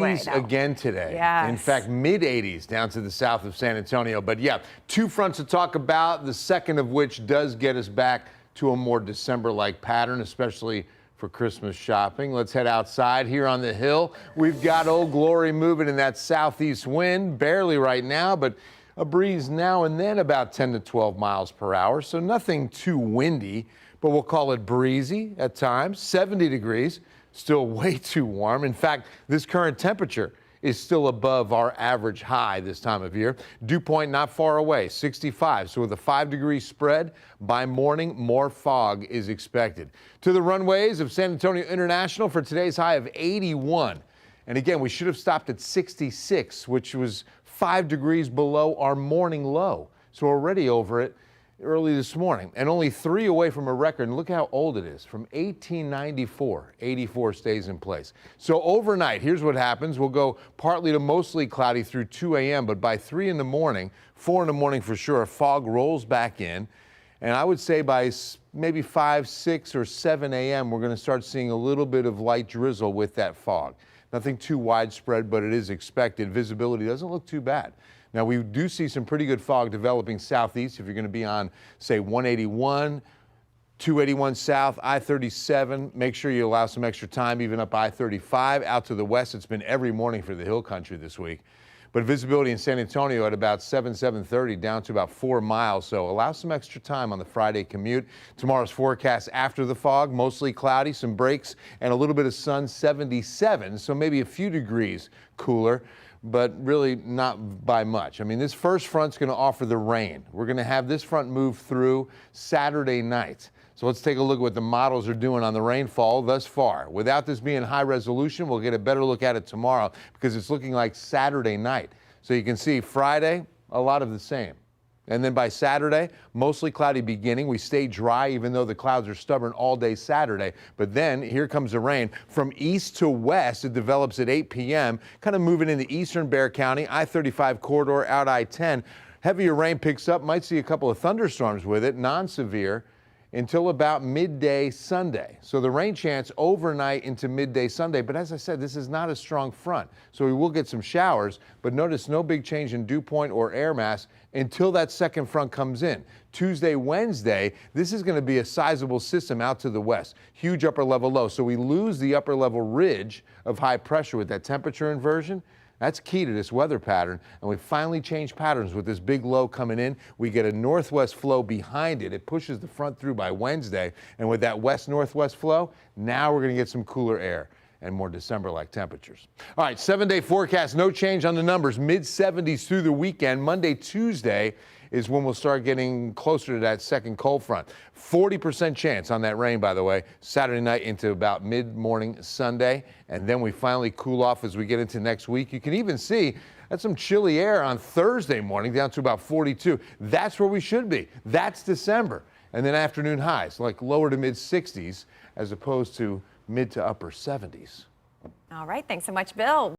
way, though. Again today. Yes. In fact, mid-80s down to the south of San Antonio. But yeah, two fronts to talk about, the second of which does get us back to a more December-like pattern, especially for Christmas shopping. Let's head outside here on the hill. We've got Old Glory moving in that southeast wind, barely right now, but a breeze now and then about 10 to 12 miles per hour. So nothing too windy, but we'll call it breezy at times. 70 degrees, still way too warm. In fact, this current temperature is still above our average high this time of year. Dew point not far away, 65. So with a 5-degree spread, by morning, more fog is expected. To the runways of San Antonio International for today's high of 81. And again, we should have stopped at 66, which was 5 degrees below our morning low. So already over it early this morning, and only 3 away from a record. And look how old it is, from 1894. 84 stays in place. So overnight, here's what happens. We'll go partly to mostly cloudy through 2 a.m., but by 3 in the morning, 4 in the morning for sure, fog rolls back in. And I would say by maybe 5, 6, or 7 a.m., we're going to start seeing a little bit of light drizzle with that fog. Nothing too widespread, but it is expected. Visibility doesn't look too bad. Now, we do see some pretty good fog developing southeast if you're going to be on, say, 181, 281 south, I-37. Make sure you allow some extra time, even up I-35. Out to the west, it's been every morning for the hill country this week. But visibility in San Antonio at about 7:30 down to about 4 miles. So allow some extra time on the Friday commute. Tomorrow's forecast after the fog, mostly cloudy, some breaks, and a little bit of sun, 77. So maybe a few degrees cooler, but really not by much. I mean, this first front's going to offer the rain. We're going to have this front move through Saturday night. So let's take a look at what the models are doing on the rainfall thus far. Without this being high resolution, we'll get a better look at it tomorrow because it's looking like Saturday night. So you can see Friday, a lot of the same. And then by Saturday, mostly cloudy beginning. We stay dry even though the clouds are stubborn all day Saturday. But then here comes the rain. From east to west, it develops at 8 p.m., kind of moving into eastern Bexar County, I-35 corridor, out I-10. Heavier rain picks up, might see a couple of thunderstorms with it, non-severe, until about midday Sunday. So the rain chance overnight into midday Sunday. But as I said, this is not a strong front. So we will get some showers, but notice no big change in dew point or air mass until that second front comes in. Tuesday, Wednesday, this is going to be a sizable system out to the west. Huge upper level low. So we lose the upper level ridge of high pressure with that temperature inversion. That's key to this weather pattern, and we finally changed patterns with this big low coming in. We get a northwest flow behind it. It pushes the front through by Wednesday, and with that west-northwest flow, now we're going to get some cooler air and more December-like temperatures. All right, 7-day forecast, no change on the numbers. Mid-70s through the weekend. Monday, Tuesday is when we'll start getting closer to that second cold front. 40% chance on that rain, by the way, Saturday night into about mid-morning Sunday. And then we finally cool off as we get into next week. You can even see that's some chilly air on Thursday morning down to about 42. That's where we should be. That's December. And then afternoon highs, like lower to mid-60s as opposed to mid to upper 70s. All right. Thanks so much, Bill.